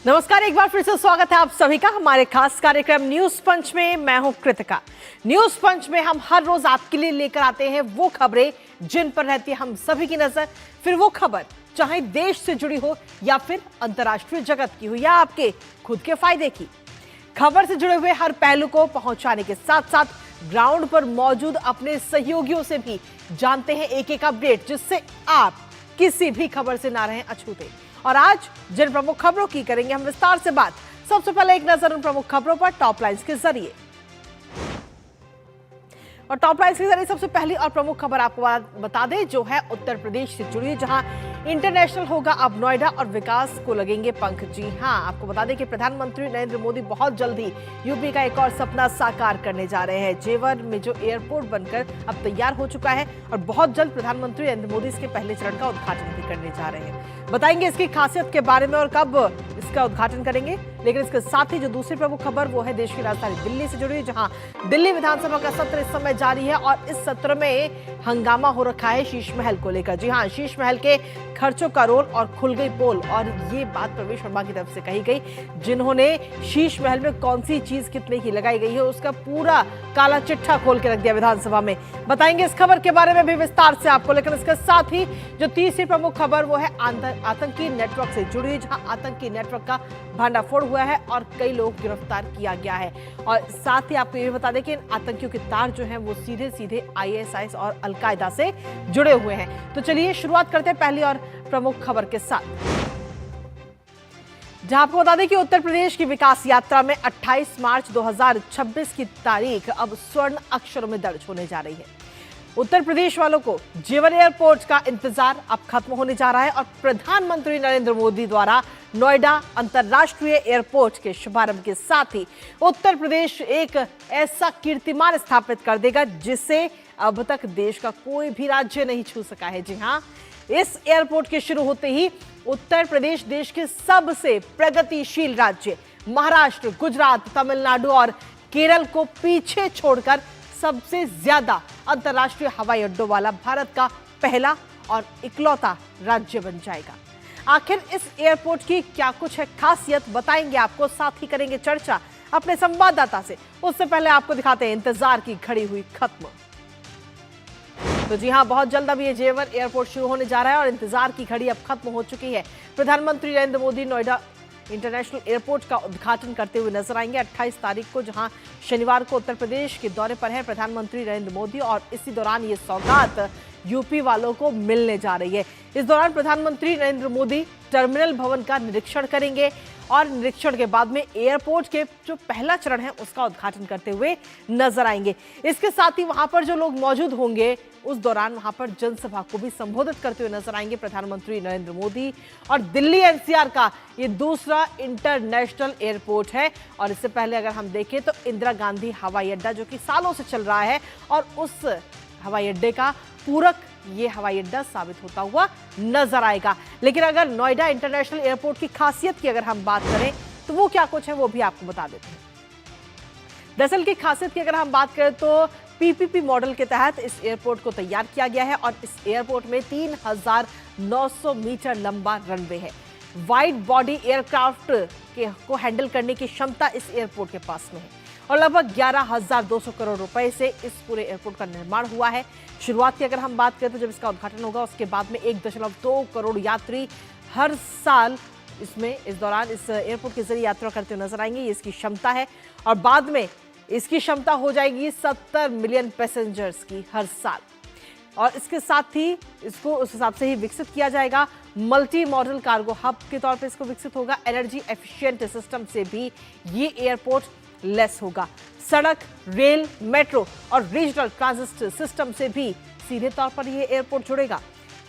नमस्कार, एक बार फिर से स्वागत है आप सभी का हमारे खास कार्यक्रम न्यूज पंच में। मैं हूं कृतिका। न्यूज पंच में हम हर रोज आपके लिए लेकर आते हैं वो खबरें जिन पर रहती है हम सभी की नजर। फिर वो खबर चाहे देश से जुड़ी हो या फिर अंतर्राष्ट्रीय जगत की हो या आपके खुद के फायदे की, खबर से जुड़े हुए हर पहलू को पहुंचाने के साथ साथ ग्राउंड पर मौजूद अपने सहयोगियों से भी जानते हैं एक एक अपडेट, जिससे आप किसी भी खबर से ना रहें अछूते। और आज जिन प्रमुख खबरों की करेंगे हम विस्तार से बात। सबसे पहले एक नजर उन प्रमुख खबरों पर टॉप लाइन्स के जरिए। और टॉप लाइन्स के जरिए सबसे पहली और प्रमुख खबर आपको बता दें जो है उत्तर प्रदेश से जुड़ी है, जहां इंटरनेशनल होगा अब नोएडा और विकास को लगेंगे पंख। जी हां, आपको बता दें कि प्रधानमंत्री नरेंद्र मोदी बहुत जल्द ही यूपी का एक और सपना साकार करने जा रहे हैं। जेवर में जो एयरपोर्ट बनकर अब तैयार हो चुका है और बहुत जल्द प्रधानमंत्री नरेंद्र मोदी इसके पहले चरण का उद्घाटन भी करने जा रहे हैं। बताएंगे इसकी खासियत के बारे में और कब इसका उद्घाटन करेंगे। लेकिन इसके साथ ही जो दूसरी प्रमुख खबर वो है देश की राजधानी दिल्ली से जुड़ी, जहां दिल्ली विधानसभा का सत्र इस समय जारी है और इस सत्र में हंगामा हो रखा है शीश महल को लेकर। जी हां, शीश महल के खर्चों का रोल और खुल गई पोल, और ये बात प्रवेश वर्मा की तरफ से कही गई, जिन्होंने शीश महल में कौन सी चीज कितने की लगाई गई है उसका पूरा काला चिट्ठा खोल के रख दिया विधानसभा में। बताएंगे इस खबर के बारे में भी विस्तार से आपको। लेकिन इसके साथ ही जो तीसरी प्रमुख खबर वो है आतंकी नेटवर्क से जुड़ी, जहां आतंकी नेटवर्क का भांडाफोड़ हुआ है और कई लोग गिरफ्तार किया गया है। और साथ ही आपको ये बता दें कि इन आतंकियों के तार जो हैं वो सीधे सीधे आईएसआई और अलकायदा से जुड़े हुए हैं। तो चलिए शुरुआत करते हैं पहली और प्रमुख खबर के साथ, जहां आपको बता दें कि उत्तर प्रदेश की विकास यात्रा में 28 मार्च 2026 की तारीख अब स्वर्ण अक्षरों में दर्ज होने जा रही है। उत्तर प्रदेश वालों को जेवर एयरपोर्ट का इंतजार अब खत्म होने जा रहा है और प्रधानमंत्री नरेंद्र मोदी द्वारा नोएडा अंतर्राष्ट्रीय एयरपोर्ट के शुभारंभ के साथ ही उत्तर प्रदेश एक ऐसा कीर्तिमान स्थापित कर देगा जिसे अब तक देश का कोई भी राज्य नहीं छू सका है। जी हां, इस एयरपोर्ट के शुरू होते ही उत्तर प्रदेश देश के सबसे प्रगतिशील राज्य महाराष्ट्र, गुजरात, तमिलनाडु और केरल को पीछे छोड़कर सबसे ज्यादा अंतर्राष्ट्रीय हवाई अड्डों वाला भारत का पहला और इकलौता राज्य बन जाएगा। आखिर इस एयरपोर्ट की क्या कुछ है खासियत, बताएंगे आपको, साथ ही करेंगे चर्चा अपने संवाददाता से। उससे पहले आपको दिखाते हैं इंतजार की घड़ी हुई खत्म। तो जी हां, बहुत जल्द अब ये जेवर एयरपोर्ट शुरू होने जा रहा है और इंतजार की घड़ी अब खत्म हो चुकी है। प्रधानमंत्री नरेंद्र मोदी नोएडा इंटरनेशनल एयरपोर्ट का उद्घाटन करते हुए नजर आएंगे 28 तारीख को, जहां शनिवार को उत्तर प्रदेश के दौरे पर है प्रधानमंत्री नरेंद्र मोदी और इसी दौरान ये सौगात यूपी वालों को मिलने जा रही है। इस दौरान प्रधानमंत्री नरेंद्र मोदी टर्मिनल भवन का निरीक्षण करेंगे और निरीक्षण के बाद में एयरपोर्ट के जो पहला चरण है उसका उद्घाटन करते हुए नजर आएंगे। इसके साथ ही वहां पर जो लोग मौजूद होंगे उस दौरान वहां पर जनसभा को भी संबोधित करते हुए नजर आएंगे प्रधानमंत्री नरेंद्र मोदी। और दिल्ली एनसीआर का ये दूसरा इंटरनेशनल एयरपोर्ट है और इससे पहले अगर हम देखें तो इंदिरा गांधी हवाई अड्डा जो कि सालों से चल रहा है और उस हवाई अड्डे का पूरक ये हवाई अड्डा साबित होता हुआ नजर आएगा। लेकिन अगर नोएडा इंटरनेशनल एयरपोर्ट की खासियत की अगर हम बात करें तो वो क्या कुछ है वो भी आपको बता देते हैं। दरअसल की खासियत की अगर हम बात करें तो पीपीपी मॉडल के तहत इस एयरपोर्ट को तैयार किया गया है और इस एयरपोर्ट में 3900 मीटर लंबा रनवे है। वाइड बॉडी एयरक्राफ्ट को हैंडल करने की क्षमता इस एयरपोर्ट के पास में है और लगभग 11,200 करोड़ रुपए से इस पूरे एयरपोर्ट का निर्माण हुआ है। शुरुआत की अगर हम बात करें तो जब इसका उद्घाटन होगा उसके बाद में 1.2 करोड़ यात्री हर साल इस दौरान इस एयरपोर्ट के जरिए यात्रा करते हुए नजर आएंगे। ये इसकी क्षमता है और बाद में इसकी क्षमता हो जाएगी 70 मिलियन पैसेंजर्स की हर साल। और इसके साथ ही इसको उस हिसाब से ही विकसित किया जाएगा। मल्टी मॉडल कार्गो हब के तौर पे इसको विकसित होगा। एनर्जी एफिशिएंट सिस्टम से भी ये एयरपोर्ट लेस होगा। सड़क, रेल, मेट्रो और रीजनल ट्रांजिट सिस्टम से भी सीधे तौर पर यह एयरपोर्ट जुड़ेगा।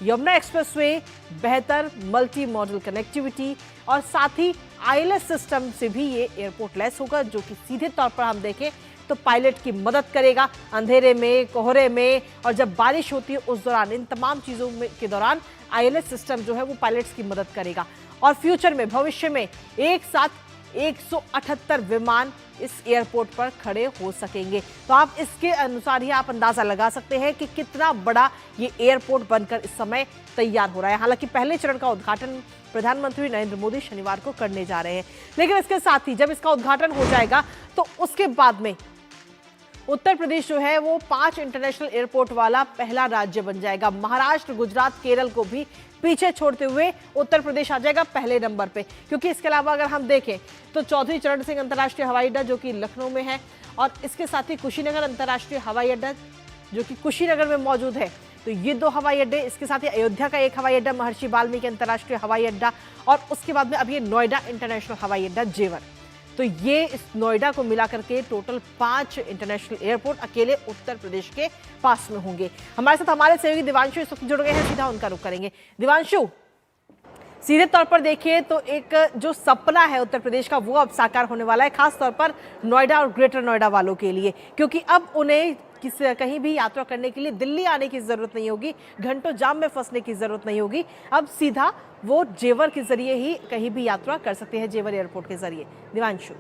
यमुना एक्सप्रेसवे, बेहतर मल्टी मॉडल कनेक्टिविटी और साथ ही आईएलएस सिस्टम से भी ये एयरपोर्ट लेस होगा, जो कि सीधे तौर पर हम देखें तो पायलट की मदद करेगा अंधेरे में, कोहरे में और जब बारिश होती है उस दौरान, इन तमाम चीज़ों के दौरान आईएलएस सिस्टम जो है वो पायलट्स की मदद करेगा। और फ्यूचर में, भविष्य में एक साथ 178 विमान इस एयरपोर्ट पर खड़े हो सकेंगे। तो आप इसके अनुसार ही आप अंदाजा लगा सकते हैं कि कितना बड़ा ये एयरपोर्ट बनकर इस समय तैयार हो रहा है। हालांकि पहले चरण का उद्घाटन प्रधानमंत्री नरेंद्र मोदी शनिवार को करने जा रहे हैं, लेकिन इसके साथ ही जब इसका उद्घाटन हो जाएगा तो उसके बाद में उत्तर प्रदेश जो है वो 5 इंटरनेशनल एयरपोर्ट वाला पहला राज्य बन जाएगा। महाराष्ट्र, गुजरात, केरल को भी पीछे छोड़ते हुए उत्तर प्रदेश आ जाएगा पहले नंबर पे। क्योंकि इसके अलावा अगर हम देखें तो चौधरी चरण सिंह अंतर्राष्ट्रीय हवाई अड्डा जो कि लखनऊ में है, और इसके साथ ही कुशीनगर अंतर्राष्ट्रीय हवाई अड्डा जो कि कुशीनगर में मौजूद है। तो ये 2 हवाई अड्डे, इसके साथ ही अयोध्या का 1 हवाई अड्डा महर्षि वाल्मीकि अंतर्राष्ट्रीय हवाई अड्डा, और उसके बाद में अब ये नोएडा इंटरनेशनल हवाई अड्डा जेवर। तो ये इस नोएडा को मिलाकर के टोटल 5 इंटरनेशनल एयरपोर्ट अकेले उत्तर प्रदेश के पास में होंगे। हमारे साथ हमारे सहयोगी दिवांशु इस वक्त जुड़ गए हैं, सीधा उनका रुख करेंगे। दिवांशु, सीधे तौर पर देखिए तो एक जो सपना है उत्तर प्रदेश का वो अब साकार होने वाला है, खास तौर पर नोएडा और ग्रेटर नोएडा वालों के लिए, क्योंकि अब उन्हें कहीं भी यात्रा करने के लिए दिल्ली आने की जरूरत नहीं होगी, घंटों जाम में फंसने की जरूरत नहीं होगी। अब सीधा वो जेवर के जरिए ही कहीं भी यात्रा कर सकते हैं, जेवर एयरपोर्ट के जरिए। दिवांशु,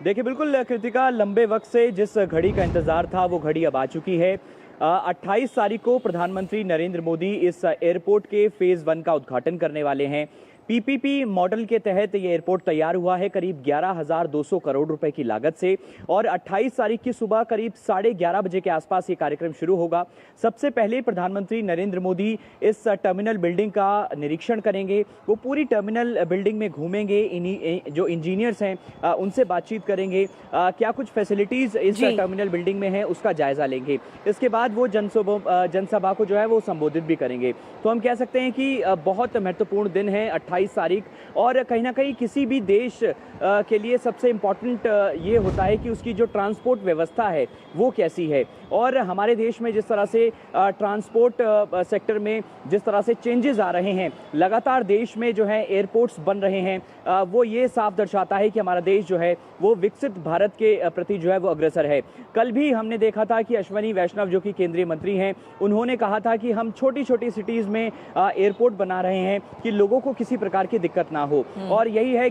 देखिए बिल्कुल कृतिका, लंबे वक्त से जिस घड़ी का इंतजार था वो घड़ी अब आ चुकी है। 28 तारीख को प्रधानमंत्री नरेंद्र मोदी इस एयरपोर्ट के फेज 1 का उद्घाटन करने वाले हैं। पीपीपी मॉडल के तहत ये एयरपोर्ट तैयार हुआ है करीब 11,200 करोड़ रुपए की लागत से, और 28 तारीख की सुबह करीब 11:30 बजे के आसपास ये कार्यक्रम शुरू होगा। सबसे पहले प्रधानमंत्री नरेंद्र मोदी इस टर्मिनल बिल्डिंग का निरीक्षण करेंगे। वो पूरी टर्मिनल बिल्डिंग में घूमेंगे, जो इंजीनियर्स हैं उनसे बातचीत करेंगे, क्या कुछ फैसिलिटीज इस टर्मिनल बिल्डिंग में है उसका जायजा लेंगे। इसके बाद वो जनसभा को जो है वो संबोधित भी करेंगे। तो हम कह सकते हैं कि बहुत महत्वपूर्ण दिन है 28 तारीख, और कहीं ना कहीं किसी भी देश के लिए सबसे इम्पॉर्टेंट ये होता है कि उसकी जो ट्रांसपोर्ट व्यवस्था है वो कैसी है। और हमारे देश में जिस तरह से ट्रांसपोर्ट सेक्टर में जिस तरह से चेंजेस आ रहे हैं, लगातार देश में जो है एयरपोर्ट्स बन रहे हैं, वो ये साफ दर्शाता है कि हमारा देश जो है वो विकसित भारत के प्रति जो है वो अग्रसर है। कल भी हमने देखा था कि अश्विनी वैष्णव जो कि केंद्रीय मंत्री हैं, उन्होंने कहा था कि हम छोटी छोटी सिटीज़ में एयरपोर्ट बना रहे हैं कि लोगों को किसी प्रकार की दिक्कत ना हो, और यही है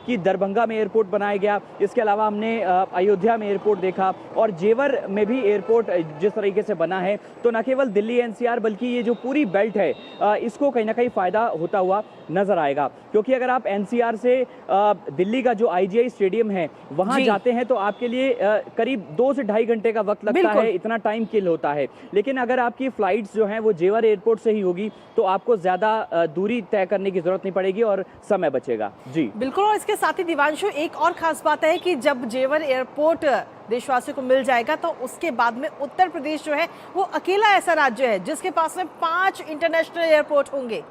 कि दरभंगा में एयरपोर्ट बनाया गया। इसके अलावा हमने अयोध्या में एयरपोर्ट देखा, और जेवर में भी एयरपोर्ट जिस तरीके से बना है, तो न केवल दिल्ली एनसीआर बल्कि ये जो पूरी बेल्ट है इसको कहीं ना कहीं फायदा होता हुआ नजर आएगा। क्योंकि अगर आप एनसीआर से दिल्ली का जो आईजीआई स्टेडियम है वहां जाते हैं तो आपके लिए करीब 2 से ढाई घंटे का वक्त लगता है, इतना टाइम किल होता है। लेकिन अगर आपकी फ्लाइट्स जो हैं वो जेवर एयरपोर्ट से ही होगी तो आपको ज्यादा दूरी तय करने की जरूरत नहीं पड़ेगी और समय बचेगा। जी बिल्कुल। और इसके साथ ही दिवांशु, एक और खास बात है कि जब जेवर एयरपोर्ट देशवासियों को मिल जाएगा तो उसके बाद में उत्तर प्रदेश जो है वो अकेला ऐसा राज्य है जिसके पास में 5 इंटरनेशनल एयरपोर्ट होंगे।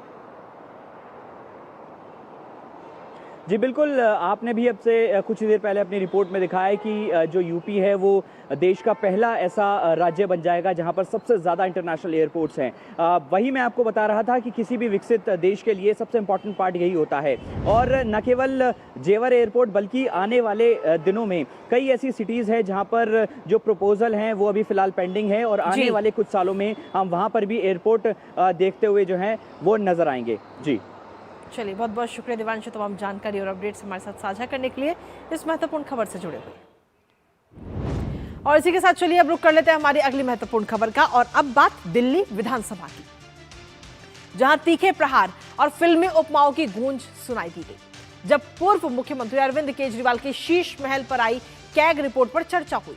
जी बिल्कुल, आपने भी अब से कुछ ही देर पहले अपनी रिपोर्ट में दिखाया है कि जो यूपी है वो देश का पहला ऐसा राज्य बन जाएगा जहां पर सबसे ज़्यादा इंटरनेशनल एयरपोर्ट्स हैं। वही मैं आपको बता रहा था कि किसी भी विकसित देश के लिए सबसे इम्पॉर्टेंट पार्ट यही होता है। और न केवल जेवर एयरपोर्ट बल्कि आने वाले दिनों में कई ऐसी सिटीज़ हैं जहाँ पर जो प्रपोजल हैं वो अभी फ़िलहाल पेंडिंग है, और आने वाले कुछ सालों में हम वहाँ पर भी एयरपोर्ट देखते हुए जो है वो नज़र आएंगे। जी चलिए, बहुत बहुत शुक्रिया दिवांशु, तमाम जानकारी और अपडेट्स हमारे साथ साझा करने के लिए, इस महत्वपूर्ण खबर से जुड़े हुए। और इसी के साथ चलिए अब रुक कर लेते हैं हमारी अगली महत्वपूर्ण खबर का। और अब बात दिल्ली विधानसभा की, जहां तीखे प्रहार और फिल्मी उपमाओं की गूंज सुनाई दी गई जब पूर्व मुख्यमंत्री अरविंद केजरीवाल के शीश महल पर आई कैग रिपोर्ट पर चर्चा हुई।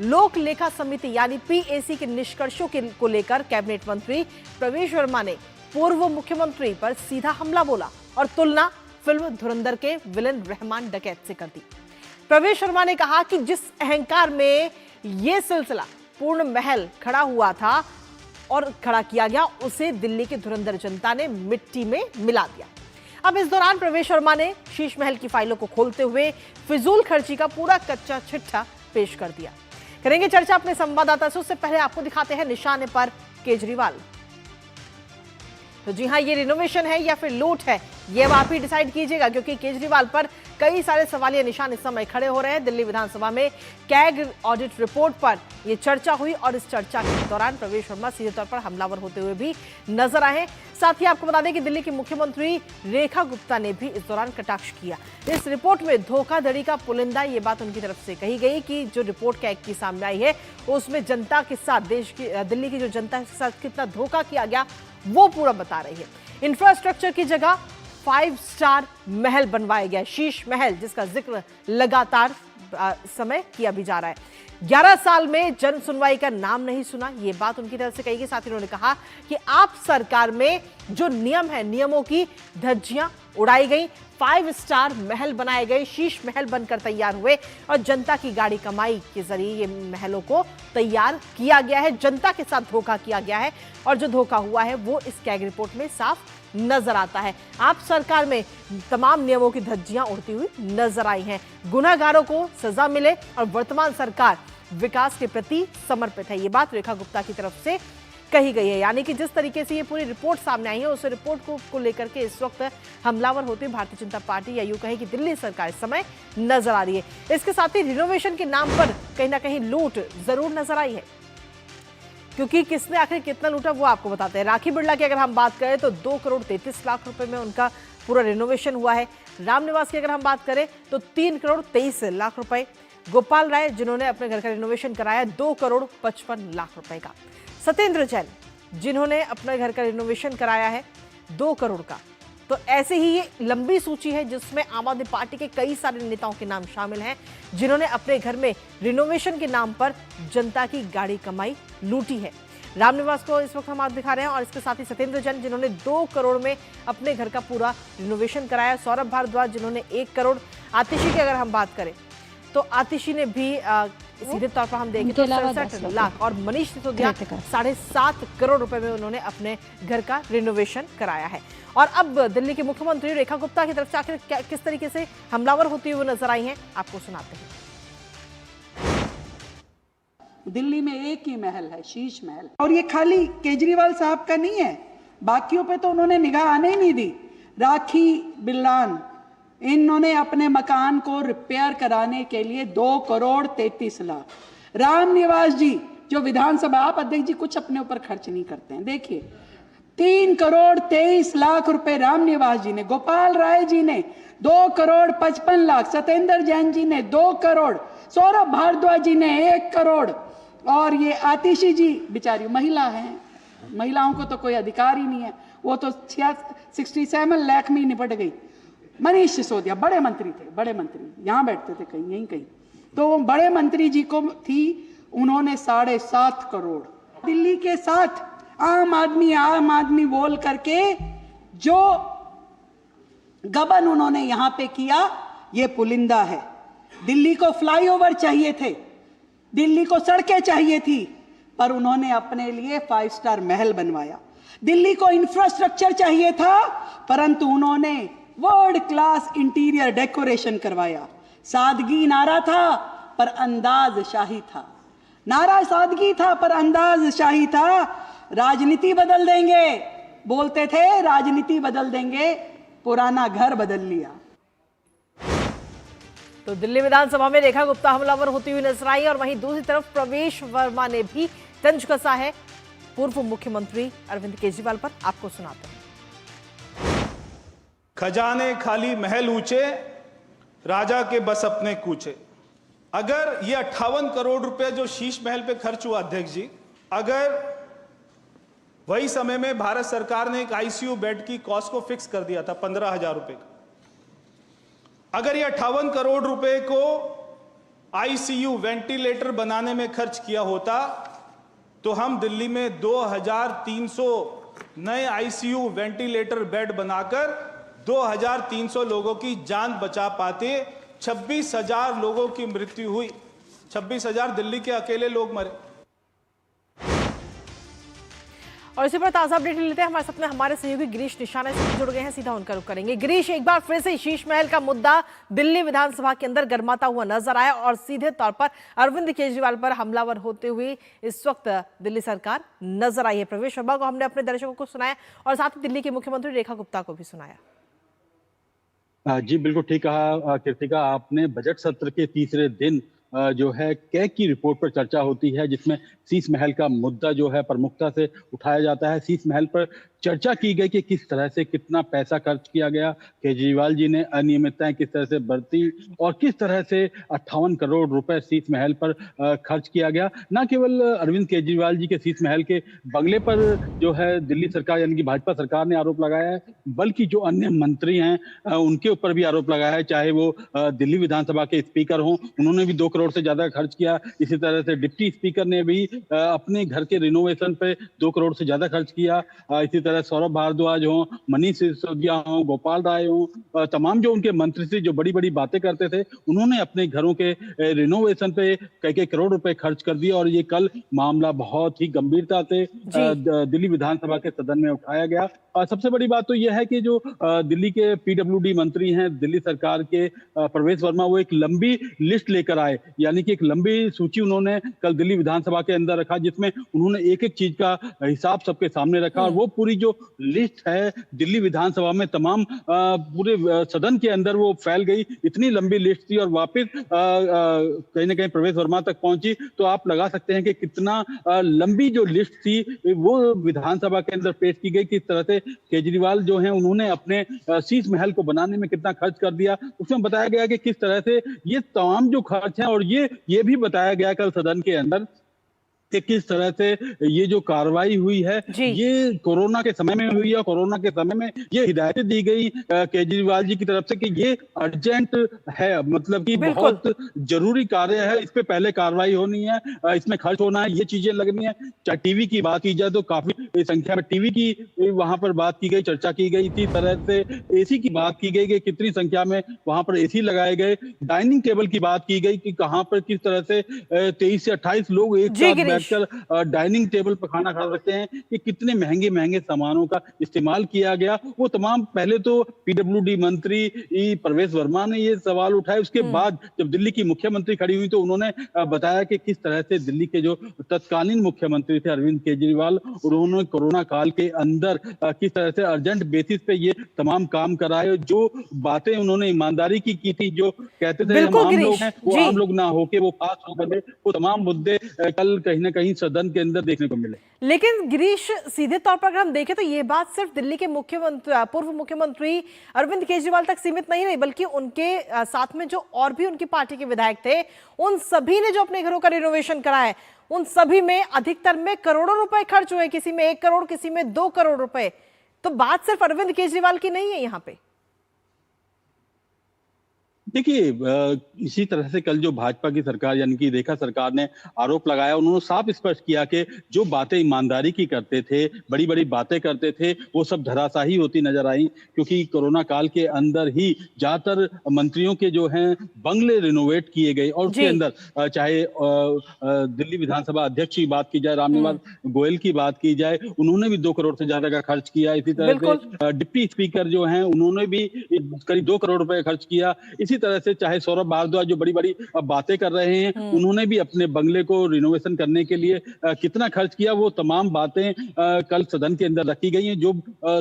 लोक लेखा समिति यानी पीएसी के निष्कर्षों को लेकर कैबिनेट मंत्री प्रवेश वर्मा ने पूर्व मुख्यमंत्री पर सीधा हमला बोला और तुलना फिल्म धुरंधर के विलेन रहमान डकैत से कर दी। प्रवेश वर्मा ने कहा कि जिस अहंकार में यह सिलसिला पूर्ण महल खड़ा हुआ था और खड़ा किया गया, उसे दिल्ली की धुरंधर जनता ने मिट्टी में मिला दिया। अब इस दौरान प्रवेश वर्मा ने शीश महल की फाइलों को खोलते हुए फिजूल खर्ची का पूरा कच्चा चिट्ठा पेश कर दिया। करेंगे चर्चा अपने संवाददाता से, उससे पहले आपको दिखाते हैं निशाने पर केजरीवाल। तो जी हाँ, ये रिनोवेशन है या फिर लूट है, ये अब आप ही डिसाइड कीजिएगा, क्योंकि केजरीवाल पर कई सारे सवालिया निशान इस समय खड़े हो रहे हैं। दिल्ली विधानसभा में कैग ऑडिट रिपोर्ट पर यह चर्चा हुई और इस चर्चा के दौरान प्रवेश वर्मा सीधे तौर पर हमलावर होते हुए भी नजर आए। साथ ही आपको बता दें कि दिल्ली की मुख्यमंत्री रेखा गुप्ता ने भी इस दौरान कटाक्ष किया। इस रिपोर्ट में धोखाधड़ी का पुलिंदा, ये बात उनकी तरफ से कही गई कि जो रिपोर्ट कैग की सामने आई है उसमें जनता के साथ, देश की दिल्ली की जो जनता के साथ कितना धोखा किया गया वो पूरा बता रही है। इंफ्रास्ट्रक्चर की जगह 5 स्टार महल बनवाया गया, शीश महल, जिसका जिक्र लगातार समय किया भी जा रहा है। 11 साल में जन सुनवाई का नाम नहीं सुना, ये बात उनकी तरफ से कही गई। साथ ही उन्होंने कहा कि आप सरकार में जो नियम है, नियमों की धज्जियां उड़ाई गई, 5 स्टार महल बनाए गए, शीश महल बनकर तैयार हुए और जनता की गाड़ी कमाई के जरिए ये महलों को तैयार किया गया है। जनता के साथ धोखा किया गया है और जो धोखा हुआ है वो इस कैग रिपोर्ट में साफ नजर आता है। आप सरकार में तमाम नियमों की धज्जियां उड़ती हुई नजर आई हैं। गुनाहगारों को सजा मिले और वर्तमान सरकार विकास के प्रति समर्पित है, ये बात रेखा गुप्ता की तरफ से कही गई है। यानी कि जिस तरीके से ये पूरी रिपोर्ट सामने आई है, उस रिपोर्ट को लेकर के इस वक्त हमलावर होते हुए भारतीय जनता पार्टी, या यूं कहें कि दिल्ली सरकार इस समय नजर आ रही है। इसके साथ ही रिनोवेशन के नाम पर कहीं ना कहीं लूट जरूर नजर आई है, क्योंकि किसने आखिर कितना लूटा वो आपको बताते हैं। राखी बिरला की अगर हम बात करें तो 2 करोड़ 33 लाख रुपए में उनका पूरा रिनोवेशन हुआ है। रामनिवास की अगर हम बात करें तो 3 करोड़ 23 लाख रुपए। गोपाल राय, जिन्होंने अपने घर का रिनोवेशन कराया, 2 करोड़ 55 लाख रुपए का। सत्येंद्र जैन, जिन्होंने अपने घर का रिनोवेशन कराया है 2 करोड़ का। तो ऐसे ही ये लंबी सूची है जिसमें आम आदमी पार्टी के कई सारे नेताओं के नाम शामिल हैं, जिन्होंने अपने घर में रिनोवेशन के नाम पर जनता की गाड़ी कमाई लूटी है। रामनिवास को इस वक्त हम आप दिखा रहे हैं और इसके साथ ही सत्येंद्र जैन, जिन्होंने 2 करोड़ में अपने घर का पूरा रिनोवेशन कराया। सौरभ भारद्वाज, जिन्होंने 1 करोड़। आतिशी की अगर हम बात करें तो आतिशी ने भी सीधे तौर पर हम देखें तो 67 लाख, और मनीष सिसोदिया 7.5 करोड़ रुपए में उन्होंने अपने घर का रिनोवेशन कराया है। और अब दिल्ली के मुख्यमंत्री रेखा गुप्ता की तरफ से आखिर किस तरीके से हमलावर होती हुई नजर आई हैं, आपको सुनाते हैं। दिल्ली में एक ही महल है, शीश महल, और ये खाली केजरीवाल साहब का नहीं है, बाकियों पे तो उन्होंने निगाह आने ही नहीं दी। राखी बिरलान, इन्होंने अपने मकान को रिपेयर कराने के लिए 2 करोड़ 33 लाख। रामनिवास जी, जो विधानसभा आप अध्यक्ष जी कुछ अपने ऊपर खर्च नहीं करते हैं, देखिए 3 करोड़ 23 लाख रुपए रामनिवास जी ने। गोपाल राय जी ने 2 करोड़ 55 लाख। सत्येंद्र जैन जी ने 2 करोड़। सौरभ भारद्वाज जी ने 1 करोड़। और ये आतिशी जी बेचारी महिला हैं, महिलाओं को तो कोई अधिकार ही नहीं है, वो तो 67 लाख में ही निपट गई। मनीष सिसोदिया बड़े मंत्री थे, बड़े मंत्री यहाँ बैठते थे कहीं, यहीं कहीं, तो बड़े मंत्री जी को थी, उन्होंने 7.5 करोड़। दिल्ली के साथ आम आदमी बोल करके जो गबन उन्होंने यहां पे किया, ये पुलिंदा है। दिल्ली को फ्लाईओवर चाहिए थे, दिल्ली को सड़कें चाहिए थी, पर उन्होंने अपने लिए 5 स्टार महल बनवाया। दिल्ली को इंफ्रास्ट्रक्चर चाहिए था, परंतु उन्होंने वर्ल्ड क्लास इंटीरियर डेकोरेशन करवाया। सादगी नारा था पर अंदाज शाही था, नारा सादगी था पर अंदाज शाही था। राजनीति बदल देंगे बोलते थे, राजनीति बदल देंगे, पुराना घर बदल लिया। तो दिल्ली विधानसभा में रेखा गुप्ता हमलावर होती हुई नजर आई, और वहीं दूसरी तरफ प्रवेश वर्मा ने भी तंज कसा है पूर्व मुख्यमंत्री अरविंद केजरीवाल पर। आपको सुनाते हैं। खजाने खाली महल ऊंचे, राजा के बस अपने कूचे। अगर ये 58 करोड़ रुपए जो शीश महल पे खर्च हुआ अध्यक्ष जी, अगर वही समय में भारत सरकार ने एक आईसीयू बेड की कॉस्ट को फिक्स कर दिया था 15,000 रुपए का, अगर ये 58 करोड़ रुपए को आईसीयू वेंटिलेटर बनाने में खर्च किया होता तो हम दिल्ली में 2300 नए आईसीयू वेंटिलेटर बेड बनाकर 2300 लोगों की जान बचा पाते। 26,000 लोगों की मृत्यु हुई, 26,000 दिल्ली के अकेले लोग मरे। और इसी पर ताजा अपडेट लेते हैं। हमारे साथ में हमारे सहयोगी गिरीश निशाना से जुड़ गए हैं, सीधा उनका रुख करेंगे। गिरीश, एक बार फिर से शीश महल का मुद्दा दिल्ली विधानसभा के अंदर गर्माता हुआ नजर आया और सीधे तौर पर अरविंद केजरीवाल पर हमलावर होते हुए इस वक्त दिल्ली सरकार नजर आई है। प्रवेश शर्मा को हमने अपने दर्शकों को सुनाया और साथ ही दिल्ली की मुख्यमंत्री रेखा गुप्ता को भी सुनाया। जी बिल्कुल ठीक कहा कृतिका आपने। बजट सत्र के तीसरे दिन जो है कैग की रिपोर्ट पर चर्चा होती है, जिसमें शीश महल का मुद्दा जो है प्रमुखता से उठाया जाता है। शीश महल पर चर्चा की गई कि किस तरह से कितना पैसा खर्च किया गया, केजरीवाल जी ने अनियमितताएं किस तरह से बरती और किस तरह से 58 करोड़ रुपए शीश महल पर खर्च किया गया। न केवल अरविंद केजरीवाल जी के शीश महल के बंगले पर जो है दिल्ली सरकार यानी कि भाजपा सरकार ने आरोप लगाया है, बल्कि जो अन्य मंत्री हैं उनके ऊपर भी आरोप लगाया है। चाहे वो दिल्ली विधानसभा के स्पीकर हों, उन्होंने भी 2 करोड़ से ज्यादा खर्च किया। इसी तरह से डिप्टी स्पीकर ने भी अपने घर के रिनोवेशन पे 2 करोड़ से ज्यादा खर्च किया। इसी तरह सौरभ भारद्वाज हो, मनीष सिसोदिया हो, गोपाल राय हो, तमाम जो उनके मंत्री थे जो बड़ी बड़ी बातें करते थे, उन्होंने अपने घरों के रिनोवेशन पे कई करोड़ रुपए खर्च कर दिए। और ये कल मामला बहुत ही गंभीरता से दिल्ली विधानसभा के सदन में उठाया गया। सबसे बड़ी बात तो यह है कि जो दिल्ली के पीडब्ल्यूडी मंत्री हैं दिल्ली सरकार के, प्रवेश वर्मा, वो एक लंबी लिस्ट लेकर आए, यानी कि एक लंबी सूची उन्होंने कल दिल्ली विधानसभा के अंदर रखा, जिसमें उन्होंने एक एक चीज का हिसाब सबके सामने रखा। और वो पूरी जो लिस्ट है दिल्ली विधानसभा में तमाम पूरे सदन के अंदर वो फैल गई। इतनी लंबी लिस्ट थी और वापस कहीं ना कहीं प्रवेश वर्मा तक पहुंची, तो आप लगा सकते हैं कि कितना लंबी जो लिस्ट थी वो विधानसभा के अंदर पेश की गई। किस तरह से केजरीवाल जो हैं उन्होंने अपने शीश महल को बनाने में कितना खर्च कर दिया, उसमें बताया गया कि किस तरह से ये तमाम जो खर्च है, और ये भी बताया गया कल सदन के अंदर कि किस तरह से ये जो कार्रवाई हुई है ये कोरोना के समय में हुई है। कोरोना के समय में ये हिदायतें दी गई केजरीवाल जी की तरफ से कि ये अर्जेंट है, मतलब कि बहुत जरूरी कार्य है, इस पे पहले कार्रवाई होनी है, इसमें खर्च होना है, ये चीजें लगनी है। चाहे टीवी की बात की जाए तो काफी संख्या में टीवी की वहां पर बात की गई, चर्चा की गई। इसी तरह से एसी की बात की गई कि कितनी संख्या में वहां पर एसी लगाए गए। डाइनिंग टेबल की बात की गई कि कहां पर किस तरह से 23 से 28 लोग एक साथ बैठकर डाइनिंग टेबल पर खाना खा सकते हैं। कि कितने महंगे महंगे सामानों का इस्तेमाल किया गया, वो तमाम पहले तो पीडब्ल्यूडी मंत्री प्रवेश वर्मा ने ये सवाल उठाए। उसके बाद जब दिल्ली की मुख्यमंत्री खड़ी हुई तो उन्होंने बताया कि किस तरह से दिल्ली के जो तत्कालीन मुख्यमंत्री थे अरविंद केजरीवाल, उन्होंने कोरोना काल के अंदर किस तरह से अर्जेंट बेसिस पे ये तमाम काम कराए। जो बातें उन्होंने ईमानदारी की थी, जो कहते थे हम आम लोग हैं, वो आम लोग ना होके वो पास हो गए, वो तमाम मुद्दे कल कहीं ना कहीं सदन के अंदर देखने को मिले। लेकिन गिरीश, सीधे तौर पर अगर हम देखें तो ये बात सिर्फ दिल्ली के पूर्व मुख्यमंत्री अरविंद केजरीवाल तक सीमित नहीं रही, बल्कि उनके साथ में जो और भी उनकी पार्टी के विधायक थे, उन सभी ने जो अपने घरों का रिनोवेशन करा है, उन सभी में अधिकतर में करोड़ों रुपए खर्च हुए, किसी में 1 करोड़, किसी में 2 करोड़ रुपए। तो बात सिर्फ अरविंद केजरीवाल की नहीं है यहाँ पे। देखिए, इसी तरह से कल जो भाजपा की सरकार यानी कि रेखा सरकार ने आरोप लगाया, उन्होंने साफ स्पष्ट किया कि जो बातें ईमानदारी की करते थे, बड़ी बड़ी बातें करते थे, वो सब धराशाही होती नजर आई। क्योंकि कोरोना काल के अंदर ही ज्यादातर मंत्रियों के जो हैं बंगले रिनोवेट किए गए। और उसके अंदर चाहे दिल्ली विधानसभा अध्यक्ष की बात की जाए, रामनिवास गोयल की बात की जाए, उन्होंने भी 2 करोड़ से ज्यादा का खर्च किया। इसी तरह से डिप्टी स्पीकर जो हैं उन्होंने भी करीब 2 करोड़ रुपए खर्च किया। इसी तरह से चाहे सौरभ भारद्वाज जो बड़ी बड़ी बातें कर रहे हैं, उन्होंने भी अपने बंगले को रिनोवेशन करने के लिए कितना खर्च किया, वो तमाम बातें कल सदन के अंदर रखी गई हैं। जो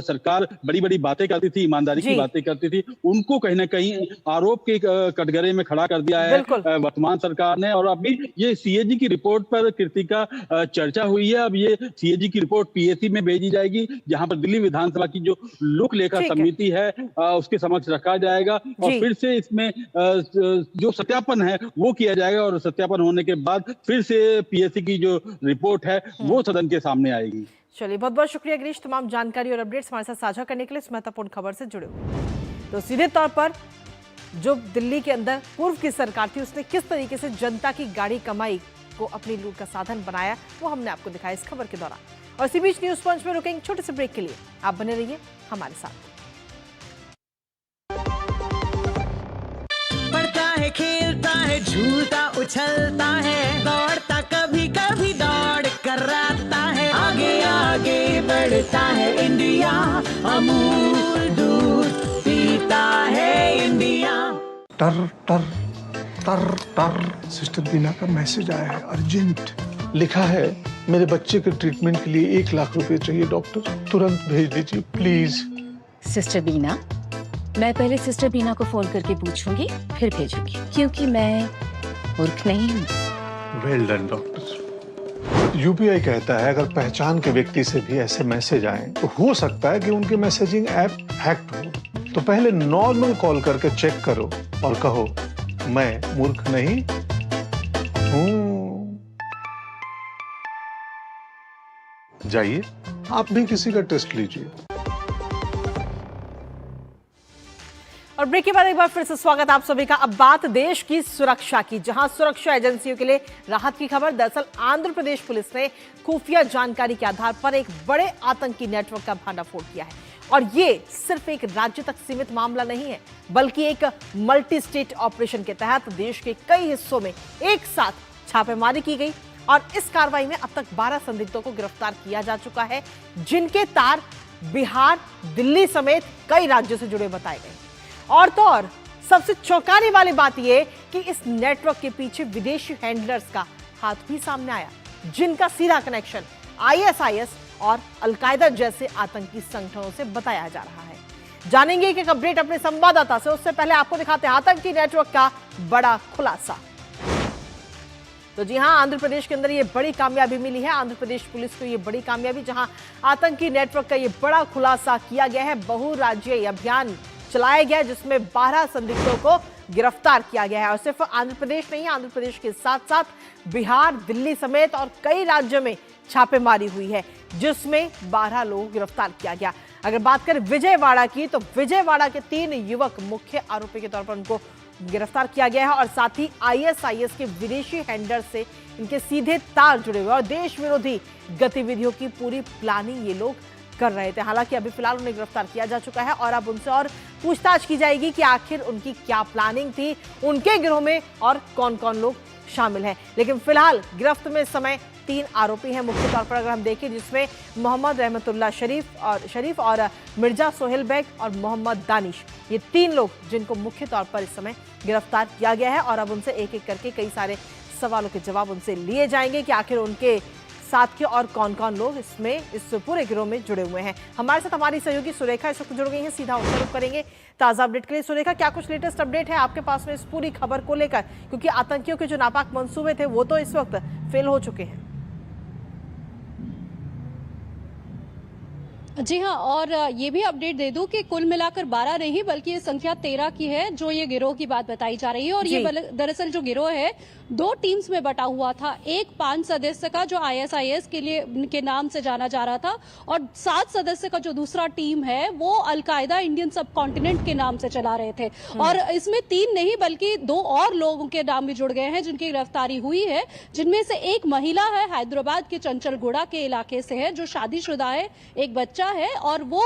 सरकार बड़ी बड़ी बातें करती थी, ईमानदारी की बातें करती थी, उनको कहीं ना कहीं आरोप के कटघरे में खड़ा कर दिया है वर्तमान सरकार ने। और अभी ये सीएजी की रिपोर्ट पर कृतिका चर्चा हुई है। अब ये सीएजी की रिपोर्ट पीएसी में भेजी जाएगी, जहां पर दिल्ली विधानसभा की जो लोक लेखा समिति है उसके समक्ष रखा जाएगा और फिर से इसमें जो सत्यापन है वो किया जाएगा। और सत्यापन होने के बाद फिर से पीएससी की जो रिपोर्ट है वो सदन के सामने आएगी। चलिए, बहुत बहुत शुक्रिया गिरीश, तमाम जानकारी और अपडेट्स हमारे साथ साझा करने के लिए, इस महत्वपूर्ण खबर से जुड़े हुए। तो सीधे तौर पर जो दिल्ली के अंदर पूर्व की सरकार थी, उसने किस तरीके से जनता की गाड़ी कमाई को अपनी लूट का साधन बनाया, वो हमने आपको दिखाया इस खबर के दौरान। और इसी बीच न्यूज पंच में रुकेंगे छोटे से ब्रेक के लिए, आप बने रहिए हमारे साथ। खेलता है, झूलता उछलता है, दौड़ता कभी कभी दौड़ कर आता है, आगे आगे बढ़ता है इंडिया, अमूल दूध पीता है इंडिया। टर टर टर टर सिस्टर बीना का मैसेज आया है, अर्जेंट। लिखा है मेरे बच्चे के ट्रीटमेंट के लिए 1 लाख रुपए चाहिए डॉक्टर, तुरंत भेज दीजिए प्लीज। सिस्टर बीना, मैं पहले सिस्टर बीना को फोन करके पूछूंगी फिर भेजूंगी, क्योंकि मैं मूर्ख नहीं हूँ। Well done doctor. यूपीआई कहता है अगर पहचान के व्यक्ति से भी ऐसे मैसेज आए तो हो सकता है कि उनके मैसेजिंग ऐप हैक्ड हो, तो पहले नॉर्मल कॉल करके चेक करो और कहो मैं मूर्ख नहीं हूँ। जाइए आप भी किसी का टेस्ट लीजिए। और ब्रेक के बाद एक बार फिर से स्वागत आप सभी का। अब बात देश की सुरक्षा की, जहां सुरक्षा एजेंसियों के लिए राहत की खबर। दरअसल आंध्र प्रदेश पुलिस ने खुफिया जानकारी के आधार पर एक बड़े आतंकी नेटवर्क का भंडाफोड़ किया है। और ये सिर्फ एक राज्य तक सीमित मामला नहीं है, बल्कि एक मल्टी स्टेट ऑपरेशन के तहत देश के कई हिस्सों में एक साथ छापेमारी की गई। और इस कार्रवाई में अब तक 12 संदिग्धों को गिरफ्तार किया जा चुका है, जिनके तार बिहार, दिल्ली समेत कई राज्यों से जुड़े बताए गए। और तो और सबसे चौंकाने वाली बात यह कि इस नेटवर्क के पीछे विदेशी हैंडलर्स का हाथ भी सामने आया, जिनका सीधा कनेक्शन आईएसआईएस और अलकायदा जैसे आतंकी संगठनों से बताया जा रहा है। जानेंगे एक अपडेट अपने संवाददाता से, उससे पहले आपको दिखाते हैं आतंकी नेटवर्क का बड़ा खुलासा। तो जी हां, आंध्र प्रदेश के अंदर ये बड़ी कामयाबी मिली है। आंध्र प्रदेश पुलिस को ये बड़ी कामयाबी, जहां आतंकी नेटवर्क का ये बड़ा खुलासा किया गया है। बहुराज्यीय अभियान चलाया गया जिसमें 12 संदिग्धों को गिरफ्तार किया गया है। और सिर्फ आंध्र प्रदेश नहीं, आंध्र प्रदेश के साथ साथ बिहार, दिल्ली समेत और कई राज्यों में छापेमारी हुई है, जिसमें 12 लोग गिरफ्तार किया गया। अगर बात करें विजयवाड़ा की, तो विजयवाड़ा के 3 युवक मुख्य आरोपी के तौर पर उनको गिरफ्तार किया गया है। और साथ ही आईएसआईएस के विदेशी हैंडलर से इनके सीधे तार जुड़े हुए और देश विरोधी गतिविधियों की पूरी प्लानिंग ये लोग कर रहे थे। हालांकि अभी फिलहाल उन्हें गिरफ्तार किया जा चुका है और अब उनसे और पूछताछ की जाएगी कि आखिर उनकी क्या प्लानिंग थी, उनके गिरोह में और कौन कौन लोग शामिल हैं। लेकिन फिलहाल गिरफ्त में इस समय 3 आरोपी हैं मुख्य तौर पर अगर हम देखें, जिसमें मोहम्मद रहमतुल्लाह शरीफ और मिर्जा सोहेल बेग और मोहम्मद दानिश, ये 3 लोग जिनको मुख्य तौर पर इस समय गिरफ्तार किया गया है। और अब उनसे एक एक करके कई सारे सवालों के जवाब उनसे लिए जाएंगे कि आखिर उनके साथ के और कौन कौन लोग इस पूरे गिरोह में जुड़े हुए हैं। हमारे साथ हमारी सहयोगी सुरेखा इस वक्त जुड़ गई हैं, सीधा उनसे रुख करेंगे ताजा अपडेट के लिए। सुरेखा, क्या कुछ लेटेस्ट अपडेट है आपके पास में इस पूरी खबर को लेकर, क्योंकि आतंकियों के जो नापाक मंसूबे थे वो तो इस वक्त फेल हो चुके हैं। जी हाँ, और ये भी अपडेट दे दूं कि कुल मिलाकर 12 नहीं बल्कि ये संख्या 13 की है, जो ये गिरोह की बात बताई जा रही है। और ये दरअसल जो गिरोह है 2 टीम्स में बटा हुआ था। एक 5 सदस्य का जो आईएसआईएस के नाम से जाना जा रहा था, और 7 सदस्य का जो दूसरा टीम है वो अलकायदा इंडियन सब कॉन्टिनेंट के नाम से चला रहे थे। और इसमें 3 नहीं बल्कि 2 और लोगों के नाम भी जुड़ गए हैं जिनकी गिरफ्तारी हुई है, जिनमें से एक महिला है, हैदराबाद के चंचलगुड़ा के इलाके से है, जो शादीशुदा है, एक बच्चा है और वो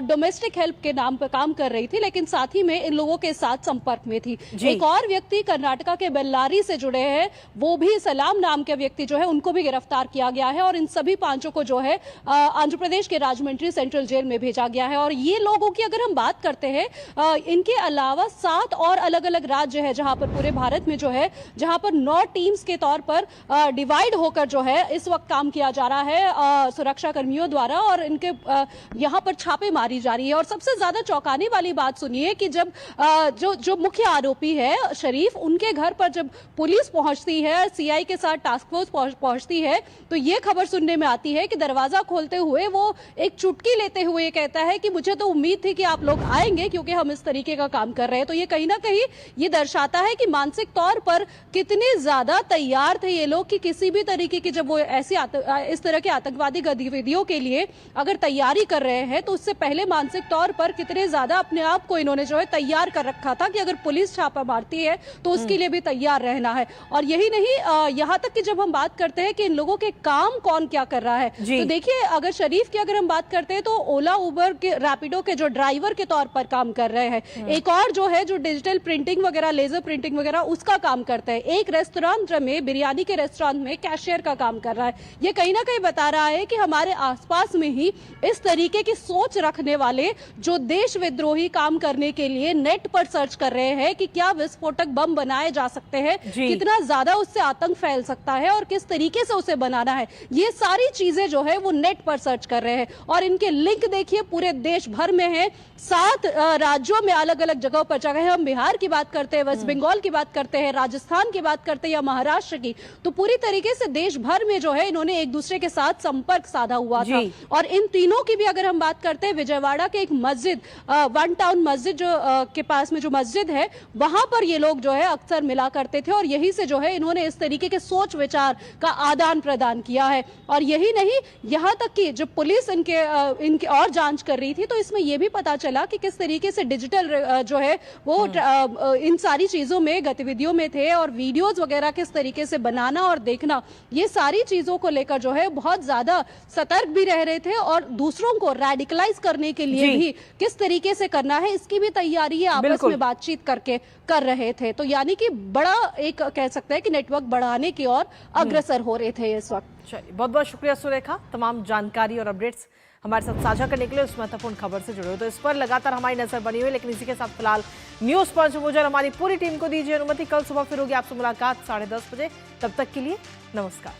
डोमेस्टिक हेल्प के नाम पर काम कर रही थी, लेकिन साथ ही में इन लोगों के साथ संपर्क में थी। एक और व्यक्ति कर्नाटका के बेल्लारी से जुड़े हैं, वो भी सलाम नाम के व्यक्ति जो है उनको भी गिरफ्तार किया गया है। और इन सभी 5 को जो है आंध्र प्रदेश के राजमंड्री सेंट्रल जेल में भेजा गया है। और ये लोगों की अगर हम बात करते हैं, इनके अलावा 7 और अलग अलग राज्य है जहां पर पूरे भारत में जो है, जहां पर 9 टीम्स के तौर पर डिवाइड होकर जो है इस वक्त काम किया जा रहा है सुरक्षा कर्मियों द्वारा, और इनके यहाँ पर छापे मारी जा रही है। और सबसे ज्यादा चौंकाने वाली बात सुनिए कि जब जो मुख्य आरोपी है शरीफ, उनके घर पर जब पुलिस पहुंचती है, सीआई के साथ टास्क फोर्स पहुंचती है, तो ये खबर सुनने में आती है कि दरवाजा खोलते हुए वो एक चुटकी लेते हुए कहता है कि मुझे तो उम्मीद थी कि आप लोग आएंगे क्योंकि हम इस तरीके का काम कर रहे हैं। तो ये कहीं ना कहीं ये दर्शाता है कि मानसिक तौर पर कितने ज्यादा तैयार थे ये लोग कि किसी भी तरीके की, जब वो ऐसी इस तरह की आतंकवादी गतिविधियों के लिए अगर तैयार तैयारी कर रहे हैं तो उससे पहले मानसिक तौर पर कितने ज्यादा अपने आप को इन्होंने जो है तैयार कर रखा था कि अगर पुलिस छापा मारती है तो उसके लिए भी तैयार रहना है। और यही नहीं, यहाँ तक कि जब हम बात करते हैं कि इन लोगों के काम कौन क्या कर रहा है, तो देखिए अगर शरीफ की अगर हम बात करते हैं तो ओला उबर के रैपिडो के जो ड्राइवर के तौर पर काम कर रहे हैं। एक और जो है जो डिजिटल प्रिंटिंग वगैरह, लेजर प्रिंटिंग वगैरह उसका काम करता है। एक रेस्टोरेंट में, बिरयानी के रेस्टोरेंट में कैशियर का काम कर रहा है। ये कहीं ना कहीं बता रहा है कि हमारे आसपास में ही इस तरीके की सोच रखने वाले जो देश विद्रोही काम करने के लिए नेट पर सर्च कर रहे हैं कि क्या विस्फोटक बम बनाए जा सकते हैं, कितना ज्यादा उससे आतंक फैल सकता है और किस तरीके से उसे बनाना है, ये सारी चीजें जो है वो नेट पर सर्च कर रहे हैं। और इनके लिंक देखिए पूरे देश भर में है, 7 राज्यों में अलग अलग जगहों पर, चाहे हम बिहार की बात करते हैं, वेस्ट बंगाल की बात करते हैं, राजस्थान की बात करते हैं या महाराष्ट्र की, तो पूरी तरीके से देश भर में जो है इन्होंने एक दूसरे के साथ संपर्क साधा हुआ था। और इन तीनों की भी अगर हम बात करते हैं, विजयवाड़ा के एक मस्जिद, वन टाउन मस्जिद जो के पास में जो मस्जिद है, वहां पर ये लोग जो है अक्सर मिला करते थे और यही से जो है इन्होंने इस तरीके के सोच विचार का आदान प्रदान किया है। और यही नहीं, यहां तक कि जब पुलिस इनके और जांच कर रही थी तो इसमें यह भी पता चला कि किस तरीके से डिजिटल जो है वो इन सारी चीजों में गतिविधियों में थे और वीडियोस वगैरह किस तरीके से बनाना और देखना, ये सारी चीजों को लेकर जो है बहुत ज्यादा सतर्क भी रह रहे थे और दूसरों को रेडिकलाइज करने के लिए भी किस तरीके से करना है इसकी भी तैयारी है आपस में बातचीत करके कर रहे थे। तो यानी कि बड़ा एक कह सकते हैं कि नेटवर्क बढ़ाने की ओर अग्रसर हो रहे थे इस वक्त। चलिए, बहुत बहुत शुक्रिया सुरेखा, तमाम जानकारी और अपडेट्स हमारे साथ साझा करने के लिए, उस महत्वपूर्ण खबर से जुड़े हो। तो इस पर लगातार हमारी नजर बनी हुई, लेकिन इसी के साथ फिलहाल न्यूज पंच मुझे और हमारी पूरी टीम को दीजिए अनुमति। कल सुबह फिर होगी आपसे मुलाकात 10:30 बजे। तब तक के लिए नमस्कार।